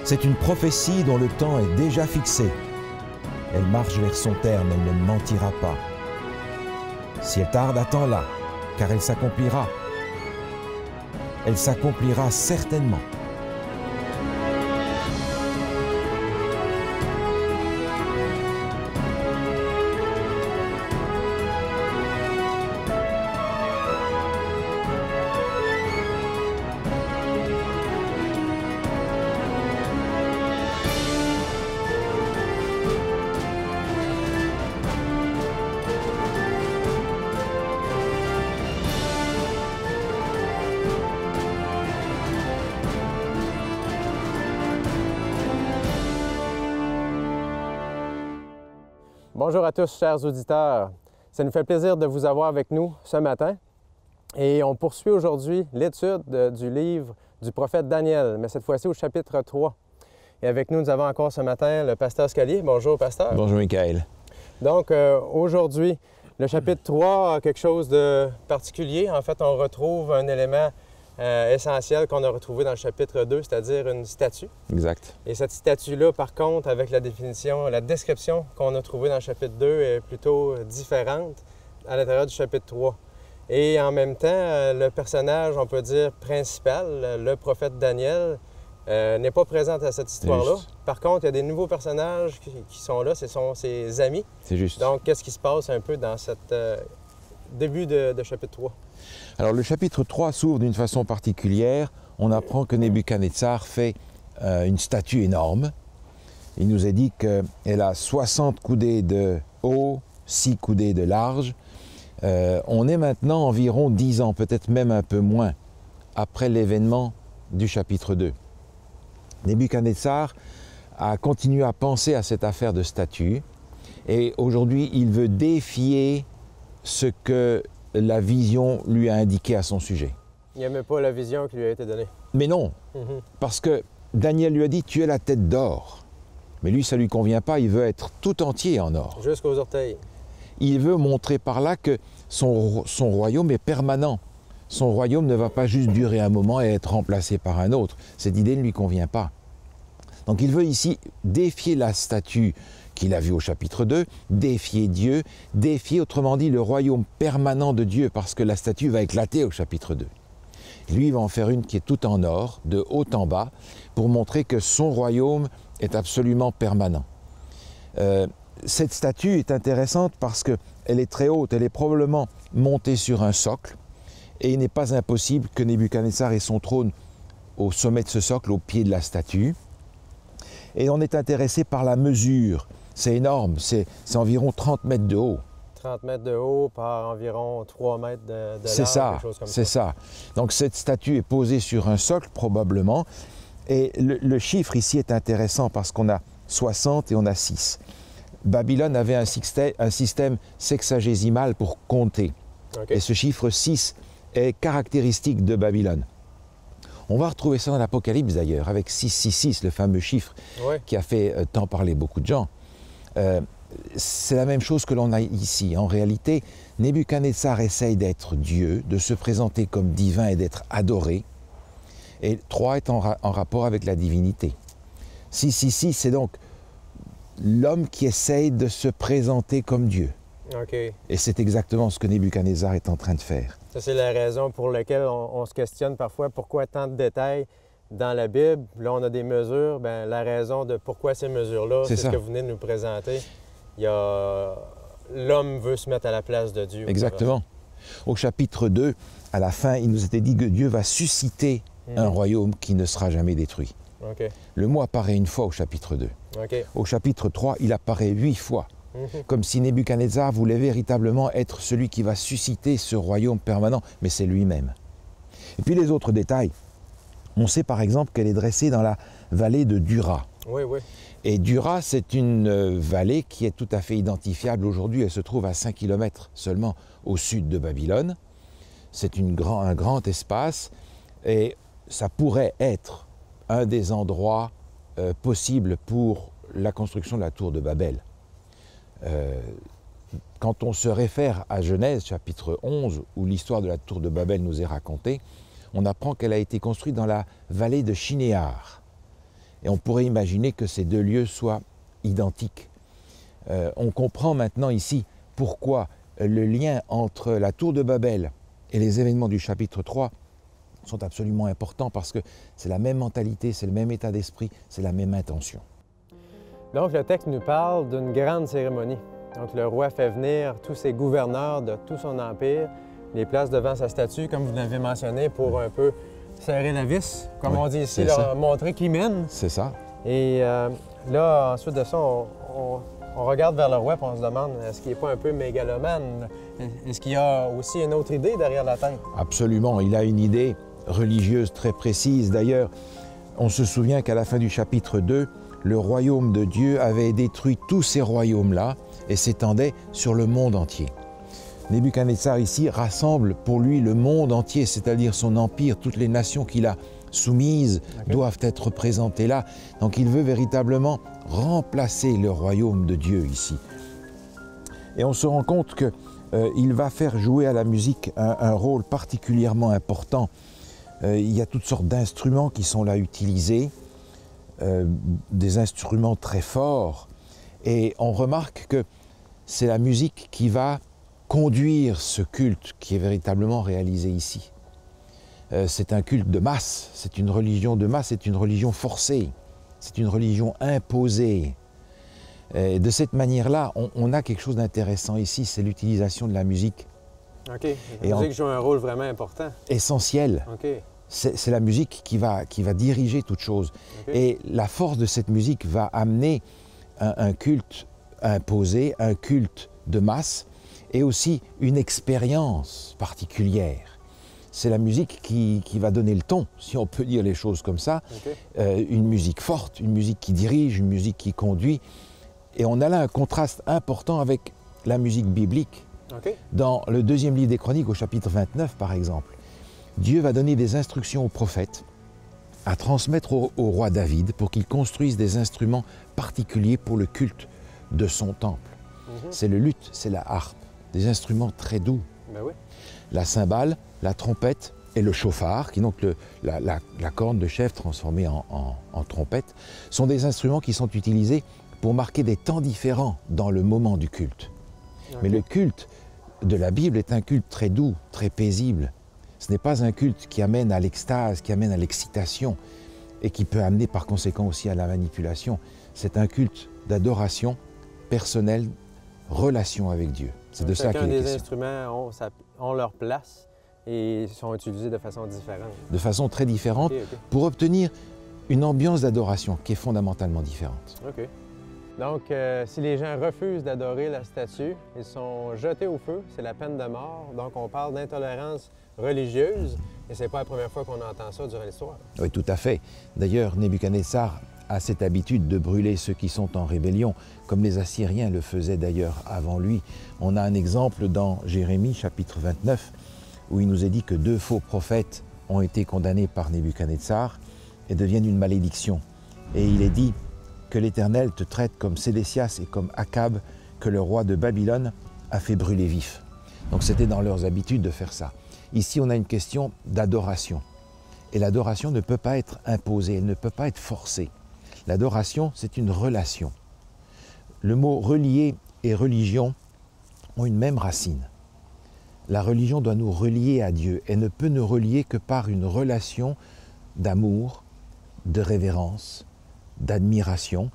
C'est une prophétie dont le temps est déjà fixé. Elle marche vers son terme, elle ne mentira pas. Si elle tarde, attends-la, car elle s'accomplira. Elle s'accomplira certainement. Bonjour à tous, chers auditeurs. Ça nous fait plaisir de vous avoir avec nous ce matin. Et on poursuit aujourd'hui l'étude du livre du prophète Daniel, mais cette fois-ci au chapitre 3. Et avec nous, nous avons encore ce matin le pasteur Scalier. Bonjour, pasteur. Bonjour, Michael. Donc, aujourd'hui, le chapitre 3 a quelque chose de particulier. En fait, on retrouve un élément essentiel qu'on a retrouvé dans le chapitre 2, c'est-à-dire une statue. Exact. Et cette statue-là, par contre, avec la définition, la description qu'on a trouvée dans le chapitre 2 est plutôt différente à l'intérieur du chapitre 3. Et en même temps, le personnage, on peut dire, principal, le prophète Daniel, n'est pas présent à cette histoire-là. Par contre, il y a des nouveaux personnages qui sont là, ce sont ses amis. C'est juste. Donc, qu'est-ce qui se passe un peu dans cet début de chapitre 3? Alors, le chapitre 3 s'ouvre d'une façon particulière. On apprend que Nebuchadnezzar fait une statue énorme. Il nous est dit qu'elle a 60 coudées de haut, 6 coudées de large. On est maintenant environ 10 ans, peut-être même un peu moins, après l'événement du chapitre 2. Nebuchadnezzar a continué à penser à cette affaire de statue et aujourd'hui, il veut défier ce que la vision lui a indiqué à son sujet. Il n'aimait pas la vision qui lui a été donnée. Mais non, parce que Daniel lui a dit « tu es la tête d'or ». Mais lui, ça ne lui convient pas, il veut être tout entier en or. Jusqu'aux orteils. Il veut montrer par là que son royaume est permanent. Son royaume ne va pas juste durer un moment et être remplacé par un autre. Cette idée ne lui convient pas. Donc il veut ici défier la statue qu'il a vue au chapitre 2, défier Dieu, défier autrement dit le royaume permanent de Dieu parce que la statue va éclater au chapitre 2. Lui, il va en faire une qui est toute en or, de haut en bas, pour montrer que son royaume est absolument permanent. Cette statue est intéressante parce qu'elle est très haute, elle est probablement montée sur un socle, et il n'est pas impossible que Nebuchadnezzar ait son trône au sommet de ce socle, au pied de la statue. Et on est intéressé par la mesure. C'est énorme, c'est environ 30 mètres de haut. 30 mètres de haut par environ 3 mètres de large, c'est ça, quelque chose comme ça. C'est ça. Donc cette statue est posée sur un socle probablement. Et le chiffre ici est intéressant parce qu'on a 60 et on a 6. Babylone avait un système sexagésimal pour compter. Okay. Et ce chiffre 6 est caractéristique de Babylone. On va retrouver ça dans l'Apocalypse d'ailleurs, avec 666, le fameux chiffre qui a fait tant parler beaucoup de gens. C'est la même chose que l'on a ici. En réalité, Nebuchadnezzar essaye d'être Dieu, de se présenter comme divin et d'être adoré. Et 3 est en rapport avec la divinité. 666, c'est donc l'homme qui essaye de se présenter comme Dieu. Okay. Et c'est exactement ce que Nebuchadnezzar est en train de faire. Ça, c'est la raison pour laquelle on se questionne parfois pourquoi tant de détails dans la Bible. Là, on a des mesures. Bien, la raison de pourquoi ces mesures-là, c'est ce que vous venez de nous présenter. L'homme veut se mettre à la place de Dieu. Exactement. Au chapitre 2, à la fin, il nous était dit que Dieu va susciter un royaume qui ne sera jamais détruit. Okay. Le mot apparaît une fois au chapitre 2. Okay. Au chapitre 3, il apparaît 8 fois. Comme si Nebuchadnezzar voulait véritablement être celui qui va susciter ce royaume permanent, mais c'est lui-même. Et puis les autres détails. On sait par exemple qu'elle est dressée dans la vallée de Dura. Oui, oui. Et Dura, c'est une vallée qui est tout à fait identifiable aujourd'hui. Elle se trouve à 5 km seulement au sud de Babylone. C'est un grand espace et ça pourrait être un des endroits possibles pour la construction de la tour de Babel. Quand on se réfère à Genèse, chapitre 11, où l'histoire de la tour de Babel nous est racontée, on apprend qu'elle a été construite dans la vallée de Shinéar. Et on pourrait imaginer que ces deux lieux soient identiques. On comprend maintenant ici pourquoi le lien entre la tour de Babel et les événements du chapitre 3 sont absolument importants, parce que c'est la même mentalité, c'est le même état d'esprit, c'est la même intention. Donc, le texte nous parle d'une grande cérémonie. Donc, le roi fait venir tous ses gouverneurs de tout son empire, les place devant sa statue, comme vous l'avez mentionné, pour un peu serrer la vis, comme on dit ici, leur montrer qui mène. C'est ça. Et là, ensuite de ça, on regarde vers le roi et on se demande, est-ce qu'il n'est pas un peu mégalomane? Est-ce qu'il y a aussi une autre idée derrière la tête? Absolument, il a une idée religieuse très précise. D'ailleurs, on se souvient qu'à la fin du chapitre 2, le royaume de Dieu avait détruit tous ces royaumes-là et s'étendait sur le monde entier. Nebuchadnezzar ici rassemble pour lui le monde entier, c'est-à-dire son empire, toutes les nations qu'il a soumises doivent être représentées là. Donc il veut véritablement remplacer le royaume de Dieu ici. Et on se rend compte qu'il va faire jouer à la musique un rôle particulièrement important. Il y a toutes sortes d'instruments qui sont là utilisés, des instruments très forts, et on remarque que c'est la musique qui va conduire ce culte qui est véritablement réalisé ici. C'est un culte de masse, c'est une religion de masse, c'est une religion forcée, c'est une religion imposée. Et de cette manière-là, on a quelque chose d'intéressant ici, c'est l'utilisation de la musique. OK. La musique joue un rôle vraiment important. Essentiel. OK. C'est la musique qui va diriger toute chose. Okay. Et la force de cette musique va amener un culte imposé, un culte de masse, et aussi une expérience particulière. C'est la musique qui va donner le ton, si on peut dire les choses comme ça. Okay. Une musique forte, une musique qui dirige, une musique qui conduit. Et on a là un contraste important avec la musique biblique. Okay. Dans le deuxième livre des Chroniques, au chapitre 29 par exemple, Dieu va donner des instructions aux prophètes à transmettre au roi David pour qu'il construise des instruments particuliers pour le culte de son temple. C'est le luth, c'est la harpe, des instruments très doux. Ben oui. La cymbale, la trompette et le chauffard, qui est donc la corne de chèvre transformée en trompette, sont des instruments qui sont utilisés pour marquer des temps différents dans le moment du culte. Okay. Mais le culte de la Bible est un culte très doux, très paisible. Ce n'est pas un culte qui amène à l'extase, qui amène à l'excitation et qui peut amener par conséquent aussi à la manipulation. C'est un culte d'adoration personnelle, relation avec Dieu. C'est de ça qu'il est question. Chacun des instruments ont leur place et sont utilisés de façon différente. De façon très différente, pour obtenir une ambiance d'adoration qui est fondamentalement différente. OK. Donc, si les gens refusent d'adorer la statue, ils sont jetés au feu, c'est la peine de mort. Donc, on parle d'intolérance religieuse, et c'est pas la première fois qu'on entend ça durant l'histoire. Oui, tout à fait. D'ailleurs, Nebuchadnezzar a cette habitude de brûler ceux qui sont en rébellion, comme les Assyriens le faisaient d'ailleurs avant lui. On a un exemple dans Jérémie, chapitre 29, où il nous est dit que 2 faux prophètes ont été condamnés par Nebuchadnezzar et deviennent une malédiction. Et il est dit que l'Éternel te traite comme Sédécias et comme Akab, que le roi de Babylone a fait brûler vif. Donc c'était dans leurs habitudes de faire ça. Ici, on a une question d'adoration. Et l'adoration ne peut pas être imposée, elle ne peut pas être forcée. L'adoration, c'est une relation. Le mot relier et religion ont une même racine. La religion doit nous relier à Dieu. Elle ne peut nous relier que par une relation d'amour, de révérence, d'admiration.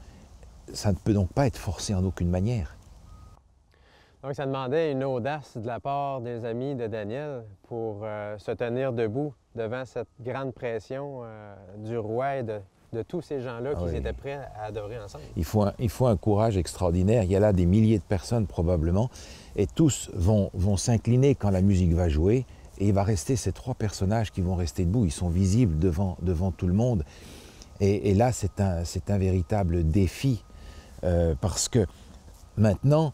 Ça ne peut donc pas être forcé en aucune manière. Donc, ça demandait une audace de la part des amis de Daniel pour se tenir debout devant cette grande pression du roi et de tous ces gens-là qui étaient prêts à adorer ensemble. Il faut un courage extraordinaire. Il y a là des milliers de personnes probablement, et tous vont s'incliner quand la musique va jouer, et il va rester ces 3 personnages qui vont rester debout. Ils sont visibles devant tout le monde. Et là, c'est un véritable défi, parce que maintenant,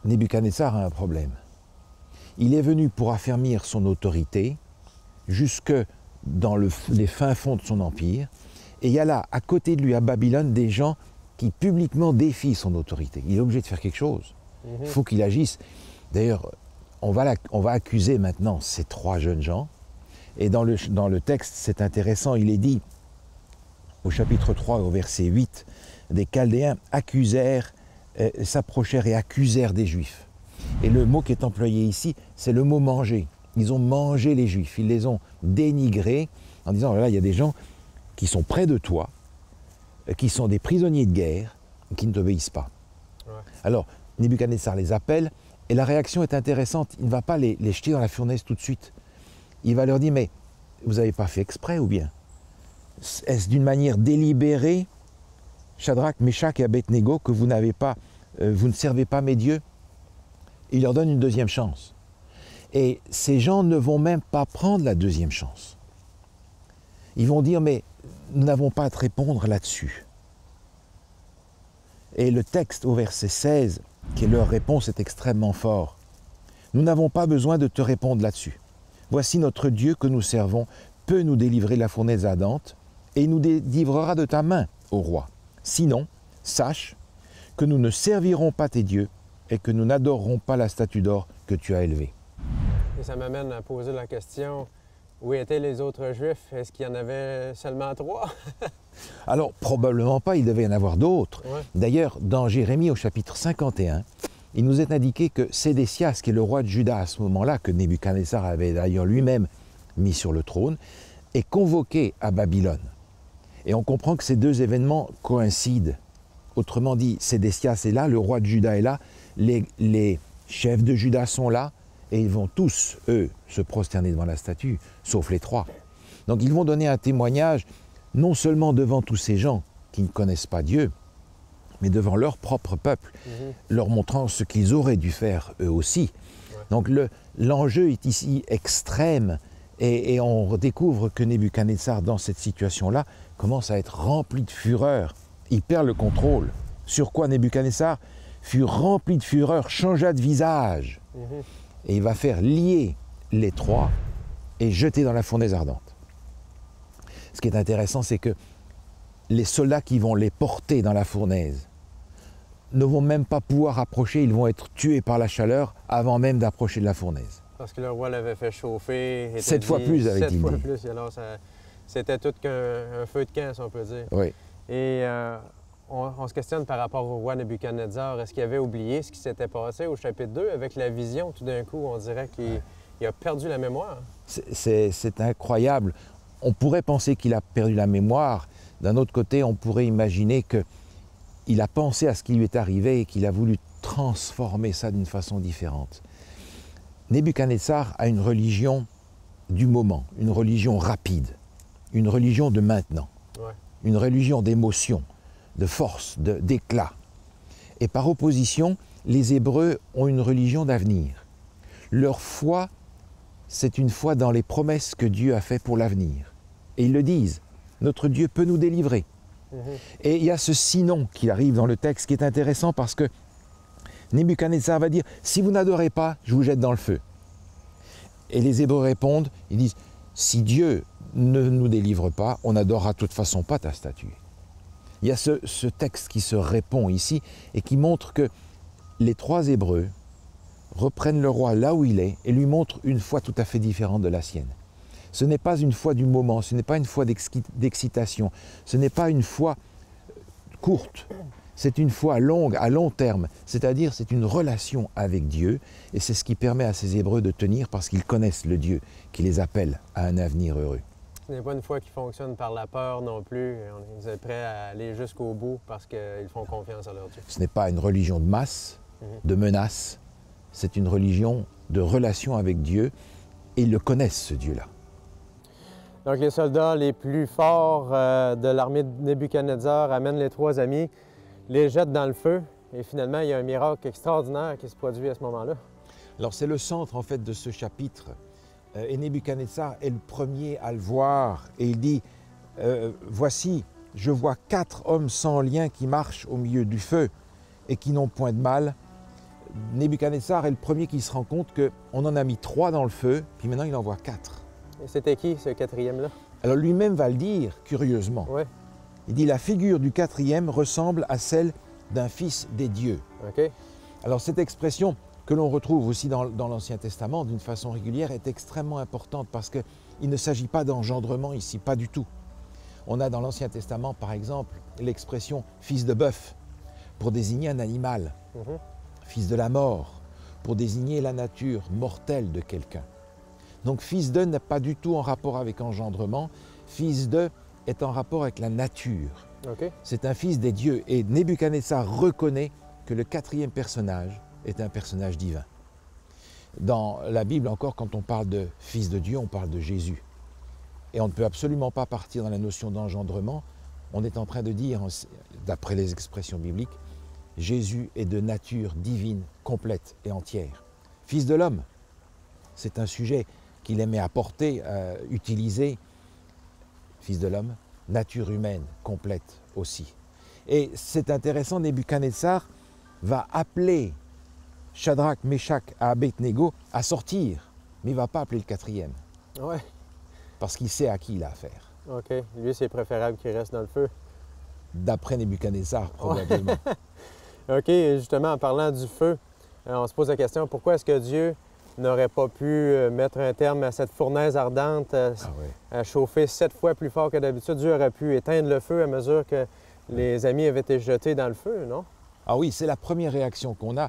Nebuchadnezzar a un problème. Il est venu pour affermir son autorité jusque dans les fins fonds de son empire. Et il y a là, à côté de lui, à Babylone, des gens qui publiquement défient son autorité. Il est obligé de faire quelque chose. Il faut qu'il agisse. D'ailleurs, on va accuser maintenant ces 3 jeunes gens. Et dans le texte, c'est intéressant, il est dit au chapitre 3, au verset 8, des Chaldéens s'approchèrent et accusèrent des Juifs. Et le mot qui est employé ici, c'est le mot manger. Ils ont mangé les Juifs, ils les ont dénigrés en disant, voilà, il y a des gens qui sont près de toi, qui sont des prisonniers de guerre, qui ne t'obéissent pas. Ouais. Alors, Nebuchadnezzar les appelle, et la réaction est intéressante. Il ne va pas les jeter dans la fournaise tout de suite. Il va leur dire, mais vous n'avez pas fait exprès ou bien? Est-ce d'une manière délibérée, Shadrach, Meshach et Abednego, que vous ne servez pas mes dieux? Il leur donne une deuxième chance. Et ces gens ne vont même pas prendre la deuxième chance. Ils vont dire, mais nous n'avons pas à te répondre là-dessus. Et le texte au verset 16, qui est leur réponse, est extrêmement fort. Nous n'avons pas besoin de te répondre là-dessus. Voici notre Dieu que nous servons peut nous délivrer de la fournaise ardente et il nous délivrera de ta main, ô roi. Sinon, sache que nous ne servirons pas tes dieux et que nous n'adorerons pas la statue d'or que tu as élevée. Et ça m'amène à poser la question, où étaient les autres Juifs? Est-ce qu'il y en avait seulement 3? Alors, probablement pas, il devait y en avoir d'autres. Ouais. D'ailleurs, dans Jérémie au chapitre 51, il nous est indiqué que Sédécias, qui est le roi de Juda à ce moment-là, que Nebuchadnezzar avait d'ailleurs lui-même mis sur le trône, est convoqué à Babylone. Et on comprend que ces deux événements coïncident. Autrement dit, Sédécias est là, le roi de Juda est là, les chefs de Juda sont là, et ils vont tous, eux, se prosterner devant la statue, sauf les 3. Donc ils vont donner un témoignage, non seulement devant tous ces gens qui ne connaissent pas Dieu, mais devant leur propre peuple, leur montrant ce qu'ils auraient dû faire eux aussi. Ouais. Donc l'enjeu est ici extrême, et on découvre que Nebuchadnezzar, dans cette situation-là, commence à être rempli de fureur. Il perd le contrôle. Sur quoi Nebuchadnezzar fut rempli de fureur, changea de visage. Et il va faire lier les 3 et jeter dans la fournaise ardente. Ce qui est intéressant, c'est que les soldats qui vont les porter dans la fournaise ne vont même pas pouvoir approcher, ils vont être tués par la chaleur avant même d'approcher de la fournaise. Parce que le roi l'avait fait chauffer. 7 fois plus, avait-il dit. 7 fois plus, alors c'était tout qu'un feu de camp, si on peut dire. Oui. Et on se questionne par rapport au roi Nebuchadnezzar. Est-ce qu'il avait oublié ce qui s'était passé au chapitre 2 avec la vision? Tout d'un coup, on dirait qu'il a perdu la mémoire. C'est incroyable. On pourrait penser qu'il a perdu la mémoire. D'un autre côté, on pourrait imaginer qu'il a pensé à ce qui lui est arrivé et qu'il a voulu transformer ça d'une façon différente. Nebuchadnezzar a une religion du moment, une religion rapide, une religion de maintenant, une religion d'émotion, de force, d'éclat. Et par opposition, les Hébreux ont une religion d'avenir. Leur foi, c'est une foi dans les promesses que Dieu a faites pour l'avenir. Et ils le disent, notre Dieu peut nous délivrer. Et il y a ce sinon qui arrive dans le texte qui est intéressant parce que Nebuchadnezzar va dire, si vous n'adorez pas, je vous jette dans le feu. Et les Hébreux répondent, ils disent, si Dieu ne nous délivre pas, on n'adorera de toute façon pas ta statue. Il y a ce texte qui se répond ici et qui montre que les 3 Hébreux reprennent le roi là où il est et lui montrent une foi tout à fait différente de la sienne. Ce n'est pas une foi du moment, ce n'est pas une foi d'excitation, ce n'est pas une foi courte, c'est une foi longue, à long terme, c'est-à-dire c'est une relation avec Dieu et c'est ce qui permet à ces Hébreux de tenir parce qu'ils connaissent le Dieu qui les appelle à un avenir heureux. Ce n'est pas une foi qui fonctionne par la peur non plus. Ils sont prêts à aller jusqu'au bout parce qu'ils font confiance à leur Dieu. Ce n'est pas une religion de masse, de menace. C'est une religion de relation avec Dieu et ils le connaissent, ce Dieu-là. Donc les soldats les plus forts de l'armée de Nebuchadnezzar amènent les 3 amis, les jettent dans le feu et finalement il y a un miracle extraordinaire qui se produit à ce moment-là. Alors c'est le centre en fait de ce chapitre. Et Nebuchadnezzar est le premier à le voir et il dit voici, je vois 4 hommes sans lien qui marchent au milieu du feu et qui n'ont point de mal. Nebuchadnezzar est le premier qui se rend compte qu'on en a mis 3 dans le feu, puis maintenant il en voit 4. Et c'était qui ce 4e-là? Alors lui-même va le dire, curieusement. Ouais. Il dit la figure du 4e ressemble à celle d'un fils des dieux. Okay. Alors cette expression que l'on retrouve aussi dans l'Ancien Testament d'une façon régulière est extrêmement importante parce qu'il ne s'agit pas d'engendrement ici, pas du tout. On a dans l'Ancien Testament, par exemple, l'expression « fils de bœuf » pour désigner un animal, fils de la mort pour désigner la nature mortelle de quelqu'un. Donc fils de n'est pas du tout en rapport avec engendrement, fils de est en rapport avec la nature. C'est un fils des dieux et Nebuchadnezzar reconnaît que le quatrième personnage est un personnage divin. Dans la Bible encore, quand on parle de fils de Dieu, on parle de Jésus. Et on ne peut absolument pas partir dans la notion d'engendrement. On est en train de dire, d'après les expressions bibliques, Jésus est de nature divine, complète et entière. Fils de l'homme, c'est un sujet qu'il aimait apporter, utiliser. Fils de l'homme, nature humaine, complète aussi. Et c'est intéressant, Nebuchadnezzar va appeler Shadrach, Meshach et Abednego à sortir, mais il ne va pas appeler le quatrième. Ouais. Parce qu'il sait à qui il a affaire. OK. Lui, c'est préférable qu'il reste dans le feu. D'après Nebuchadnezzar, probablement. OK. Et justement, en parlant du feu, on se pose la question, pourquoi est-ce que Dieu n'aurait pas pu mettre un terme à cette fournaise ardente, à chauffer 7 fois plus fort que d'habitude? Dieu aurait pu éteindre le feu à mesure que les amis avaient été jetés dans le feu, non? Ah oui, c'est la première réaction qu'on a.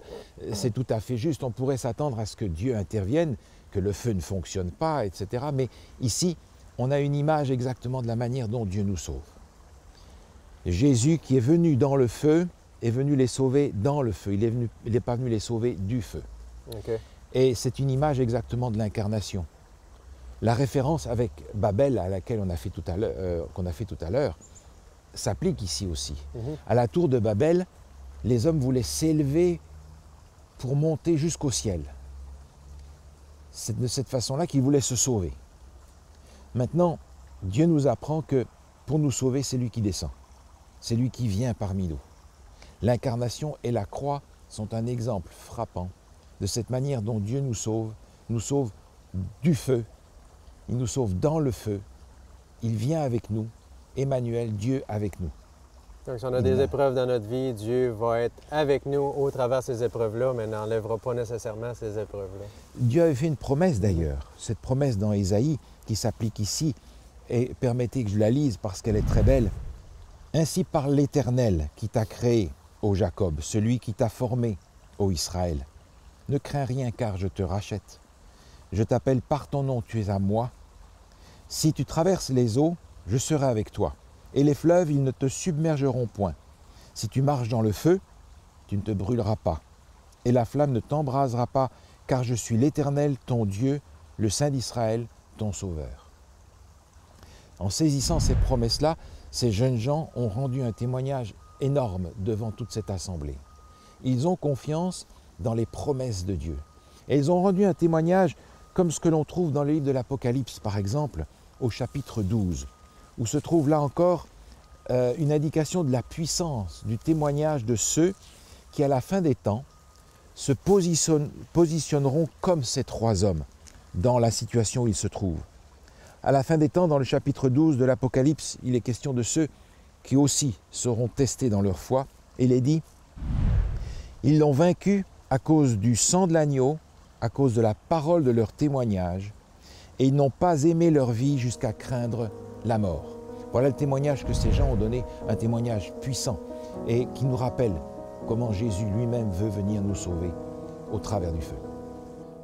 C'est tout à fait juste. On pourrait s'attendre à ce que Dieu intervienne, que le feu ne fonctionne pas, etc. Mais ici, on a une image exactement de la manière dont Dieu nous sauve. Jésus qui est venu dans le feu est venu les sauver dans le feu. Il n'est pas venu les sauver du feu. Okay. Et c'est une image exactement de l'incarnation. La référence avec Babel à laquelle qu'on a fait tout à l'heure s'applique ici aussi. À la tour de Babel, les hommes voulaient s'élever pour monter jusqu'au ciel. C'est de cette façon-là qu'ils voulaient se sauver. Maintenant, Dieu nous apprend que pour nous sauver, c'est lui qui descend. C'est lui qui vient parmi nous. L'incarnation et la croix sont un exemple frappant de cette manière dont Dieu nous sauve du feu, il nous sauve dans le feu, il vient avec nous, Emmanuel, Dieu avec nous. Donc si on a des épreuves dans notre vie, Dieu va être avec nous au travers ces épreuves-là, mais n'enlèvera pas nécessairement ces épreuves-là. Dieu avait fait une promesse d'ailleurs, cette promesse dans Ésaïe qui s'applique ici, et permettez que je la lise parce qu'elle est très belle. « Ainsi parle l'Éternel qui t'a créé, ô Jacob, celui qui t'a formé, ô Israël. Ne crains rien car je te rachète. Je t'appelle par ton nom, tu es à moi. Si tu traverses les eaux, je serai avec toi. Et les fleuves, ils ne te submergeront point. Si tu marches dans le feu, tu ne te brûleras pas. Et la flamme ne t'embrasera pas, car je suis l'Éternel, ton Dieu, le Saint d'Israël, ton Sauveur. » En saisissant ces promesses-là, ces jeunes gens ont rendu un témoignage énorme devant toute cette assemblée. Ils ont confiance dans les promesses de Dieu. Et ils ont rendu un témoignage comme ce que l'on trouve dans le livre de l'Apocalypse, par exemple, au chapitre 12, où se trouve là encore une indication de la puissance du témoignage de ceux qui, à la fin des temps, se positionneront comme ces trois hommes dans la situation où ils se trouvent. À la fin des temps, dans le chapitre 12 de l'Apocalypse, il est question de ceux qui aussi seront testés dans leur foi. Et il est dit, « Ils l'ont vaincu à cause du sang de l'agneau, à cause de la parole de leur témoignage, et ils n'ont pas aimé leur vie jusqu'à craindre la mort. » Voilà le témoignage que ces gens ont donné, un témoignage puissant et qui nous rappelle comment Jésus lui-même veut venir nous sauver au travers du feu.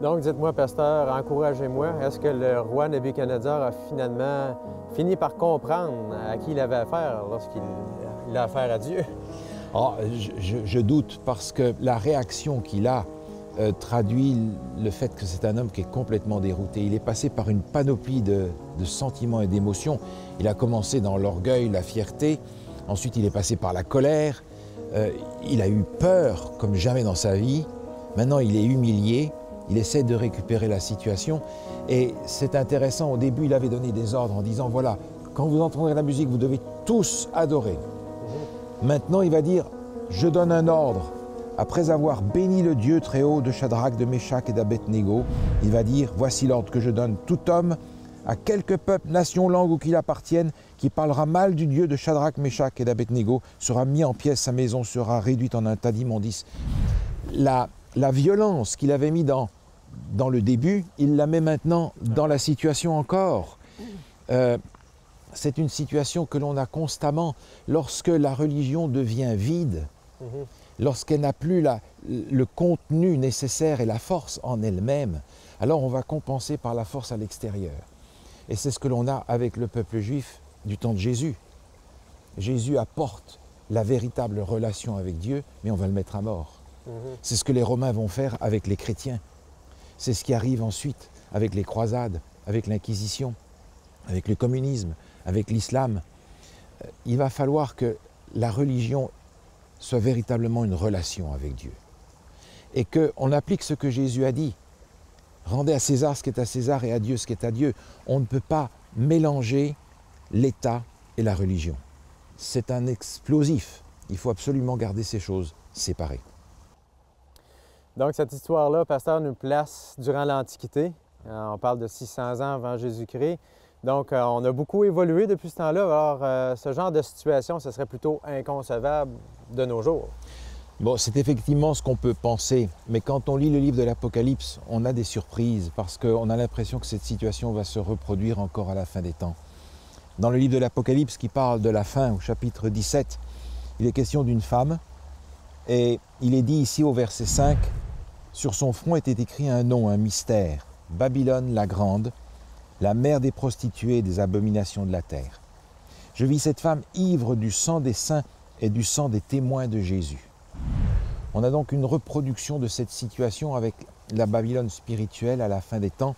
Donc, dites-moi, pasteur, encouragez-moi, est-ce que le roi Nebuchadnezzar a finalement fini par comprendre à qui il avait affaire lorsqu'il a affaire à Dieu? Oh, je doute parce que la réaction qu'il a traduit le fait que c'est un homme qui est complètement dérouté. Il est passé par une panoplie de sentiments et d'émotions. Il a commencé dans l'orgueil, la fierté, ensuite il est passé par la colère, il a eu peur comme jamais dans sa vie, maintenant il est humilié. Il essaie de récupérer la situation et c'est intéressant, au début il avait donné des ordres en disant voilà, quand vous entendrez la musique, vous devez tous adorer. Maintenant il va dire, je donne un ordre. Après avoir béni le Dieu très haut de Shadrach, de Meshach et d'Abednego, il va dire, voici l'ordre que je donne, tout homme, à quelque peuple, nation, langue ou qu'il appartienne, qui parlera mal du Dieu de Shadrach, Meshach et d'Abednego, sera mis en pièces, sa maison sera réduite en un tas d'immondices. La violence qu'il avait mis dans le début, il la met maintenant dans la situation encore. c'est une situation que l'on a constamment lorsque la religion devient vide, lorsqu'elle n'a plus le contenu nécessaire et la force en elle-même, alors on va compenser par la force à l'extérieur. Et c'est ce que l'on a avec le peuple juif du temps de Jésus. Jésus apporte la véritable relation avec Dieu, mais on va le mettre à mort. C'est ce que les Romains vont faire avec les chrétiens. C'est ce qui arrive ensuite avec les croisades, avec l'Inquisition, avec le communisme, avec l'islam. Il va falloir que la religion soit véritablement une relation avec Dieu. Et qu'on applique ce que Jésus a dit. Rendez à César ce qui est à César et à Dieu ce qui est à Dieu. On ne peut pas mélanger l'État et la religion. C'est un explosif. Il faut absolument garder ces choses séparées. Donc, cette histoire-là, pasteur, nous place durant l'Antiquité. On parle de 600 ans avant Jésus-Christ. Donc, on a beaucoup évolué depuis ce temps-là. Alors, ce genre de situation, ce serait plutôt inconcevable de nos jours. Bon, c'est effectivement ce qu'on peut penser, mais quand on lit le livre de l'Apocalypse, on a des surprises parce qu'on a l'impression que cette situation va se reproduire encore à la fin des temps. Dans le livre de l'Apocalypse qui parle de la fin, au chapitre 17, il est question d'une femme et il est dit ici au verset 5, « Sur son front était écrit un nom, un mystère, Babylone la grande, la mère des prostituées et des abominations de la terre. Je vis cette femme ivre du sang des saints et du sang des témoins de Jésus. » On a donc une reproduction de cette situation avec la Babylone spirituelle à la fin des temps.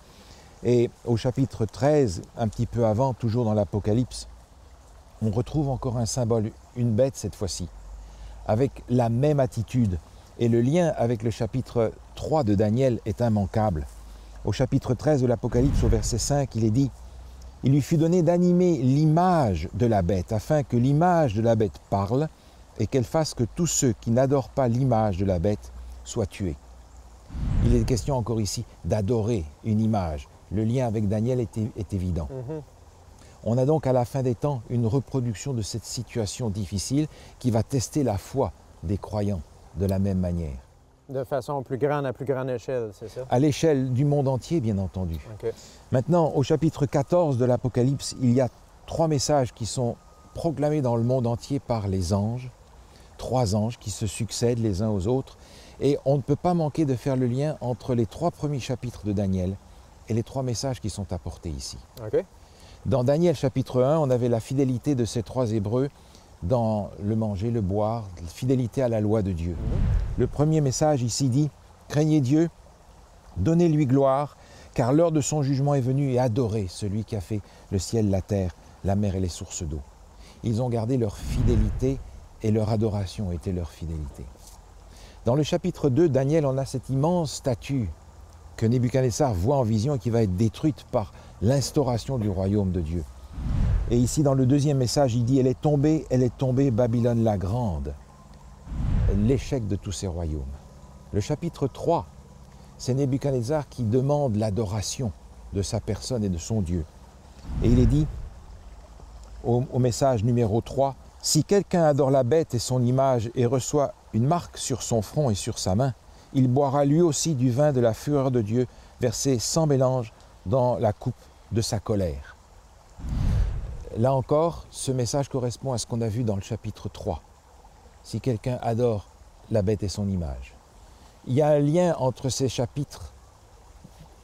Et au chapitre 13, un petit peu avant, toujours dans l'Apocalypse, on retrouve encore un symbole, une bête cette fois-ci, avec la même attitude. Et le lien avec le chapitre 3 de Daniel est immanquable. Au chapitre 13 de l'Apocalypse, au verset 5, il est dit « Il lui fut donné d'animer l'image de la bête, afin que l'image de la bête parle, et qu'elle fasse que tous ceux qui n'adorent pas l'image de la bête soient tués. » Il est question encore ici d'adorer une image. Le lien avec Daniel est évident. On a donc à la fin des temps une reproduction de cette situation difficile qui va tester la foi des croyants de la même manière. De façon plus grande, à plus grande échelle, c'est ça? À l'échelle du monde entier, bien entendu. Maintenant, au chapitre 14 de l'Apocalypse, il y a 3 messages qui sont proclamés dans le monde entier par les anges. 3 anges qui se succèdent les uns aux autres. Et on ne peut pas manquer de faire le lien entre les 3 premiers chapitres de Daniel et les 3 messages qui sont apportés ici. Dans Daniel chapitre 1, on avait la fidélité de ces 3 Hébreux dans le manger, le boire, la fidélité à la loi de Dieu. Le premier message ici dit « Craignez Dieu, donnez-lui gloire, car l'heure de son jugement est venue et adorez celui qui a fait le ciel, la terre, la mer et les sources d'eau. » Ils ont gardé leur fidélité et leur adoration était leur fidélité. Dans le chapitre 2, Daniel, on a cette immense statue que Nebuchadnezzar voit en vision et qui va être détruite par l'instauration du royaume de Dieu. Et ici, dans le deuxième message, il dit « Elle est tombée, Babylone la grande, l'échec de tous ces royaumes. » Le chapitre 3, c'est Nebuchadnezzar qui demande l'adoration de sa personne et de son Dieu. Et il est dit, au message numéro 3, « Si quelqu'un adore la bête et son image et reçoit une marque sur son front et sur sa main, il boira lui aussi du vin de la fureur de Dieu, versé sans mélange dans la coupe de sa colère. » Là encore, ce message correspond à ce qu'on a vu dans le chapitre 3. Si quelqu'un adore la bête et son image. Il y a un lien entre ces chapitres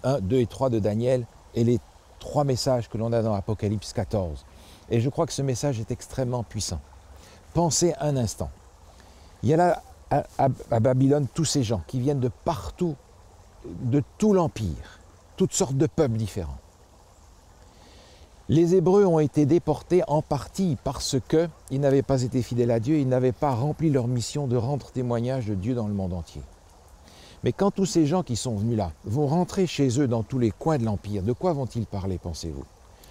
1, 2 et 3 de Daniel et les 3 messages que l'on a dans Apocalypse 14. Et je crois que ce message est extrêmement puissant. Pensez un instant. Il y a là à Babylone tous ces gens qui viennent de partout, de tout l'Empire, toutes sortes de peuples différents. Les Hébreux ont été déportés en partie parce qu'ils n'avaient pas été fidèles à Dieu, ils n'avaient pas rempli leur mission de rendre témoignage de Dieu dans le monde entier. Mais quand tous ces gens qui sont venus là vont rentrer chez eux dans tous les coins de l'Empire, de quoi vont-ils parler, pensez-vous?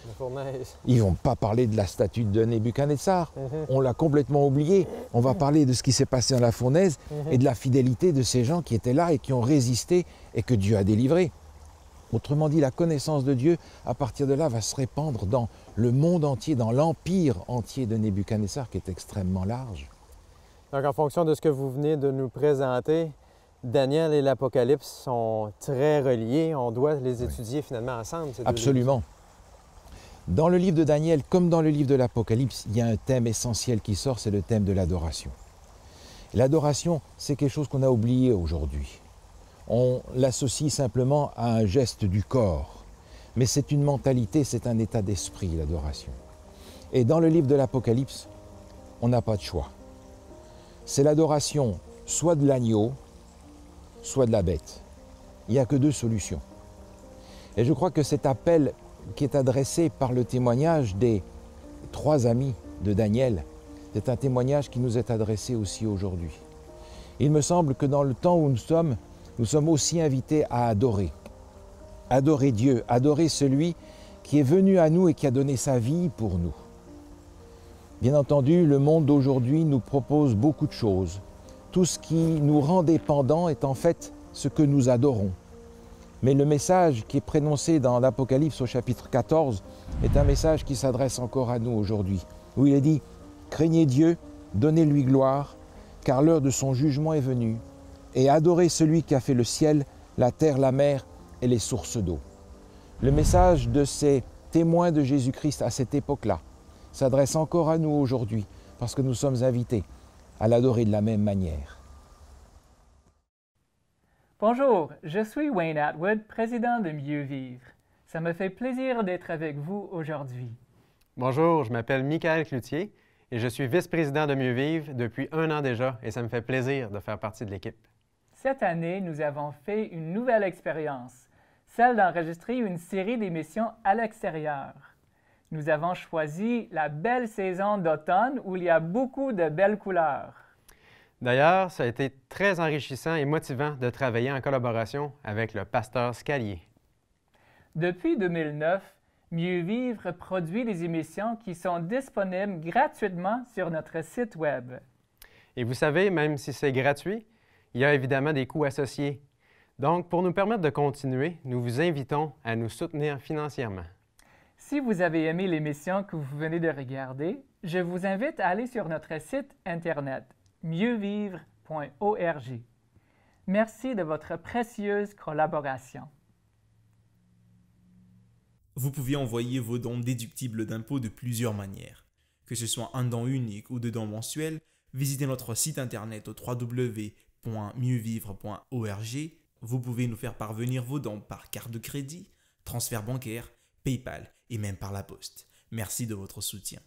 La fournaise. Ils ne vont pas parler de la statue de Nebuchadnezzar, on l'a complètement oublié. On va parler de ce qui s'est passé dans la fournaise et de la fidélité de ces gens qui étaient là et qui ont résisté et que Dieu a délivrés. Autrement dit, la connaissance de Dieu, à partir de là, va se répandre dans le monde entier, dans l'empire entier de Nebuchadnezzar, qui est extrêmement large. Donc, en fonction de ce que vous venez de nous présenter, Daniel et l'Apocalypse sont très reliés. On doit les étudier finalement ensemble. Absolument. Dans le livre de Daniel, comme dans le livre de l'Apocalypse, il y a un thème essentiel qui sort, c'est le thème de l'adoration. L'adoration, c'est quelque chose qu'on a oublié aujourd'hui. On l'associe simplement à un geste du corps, mais c'est une mentalité, c'est un état d'esprit, l'adoration. Et dans le livre de l'Apocalypse, on n'a pas de choix. C'est l'adoration soit de l'agneau, soit de la bête. Il n'y a que deux solutions. Et je crois que cet appel qui est adressé par le témoignage des 3 amis de Daniel, c'est un témoignage qui nous est adressé aussi aujourd'hui. Il me semble que dans le temps où nous sommes aussi invités à adorer. Adorer Dieu, adorer celui qui est venu à nous et qui a donné sa vie pour nous. Bien entendu, le monde d'aujourd'hui nous propose beaucoup de choses. Tout ce qui nous rend dépendants est en fait ce que nous adorons. Mais le message qui est prononcé dans l'Apocalypse au chapitre 14 est un message qui s'adresse encore à nous aujourd'hui, où il est dit « Craignez Dieu, donnez-lui gloire, car l'heure de son jugement est venue, et adorez celui qui a fait le ciel, la terre, la mer et les sources d'eau. » Le message de ces témoins de Jésus-Christ à cette époque-là s'adresse encore à nous aujourd'hui, parce que nous sommes invités à l'adorer de la même manière. Bonjour, je suis Wayne Atwood, président de Mieux Vivre. Ça me fait plaisir d'être avec vous aujourd'hui. Bonjour, je m'appelle Michael Cloutier et je suis vice-président de Mieux Vivre depuis 1 an déjà et ça me fait plaisir de faire partie de l'équipe. Cette année, nous avons fait une nouvelle expérience, celle d'enregistrer une série d'émissions à l'extérieur. Nous avons choisi la belle saison d'automne où il y a beaucoup de belles couleurs. D'ailleurs, ça a été très enrichissant et motivant de travailler en collaboration avec le pasteur Scalier. Depuis 2009, Mieux Vivre produit des émissions qui sont disponibles gratuitement sur notre site Web. Et vous savez, même si c'est gratuit, il y a évidemment des coûts associés. Donc, pour nous permettre de continuer, nous vous invitons à nous soutenir financièrement. Si vous avez aimé l'émission que vous venez de regarder, je vous invite à aller sur notre site Internet mieuxvivre.org. Merci de votre précieuse collaboration. Vous pouvez envoyer vos dons déductibles d'impôts de plusieurs manières. Que ce soit un don unique ou 2 dons mensuels, visitez notre site internet au www.mieuxvivre.org. Vous pouvez nous faire parvenir vos dons par carte de crédit, transfert bancaire, PayPal et même par la poste. Merci de votre soutien.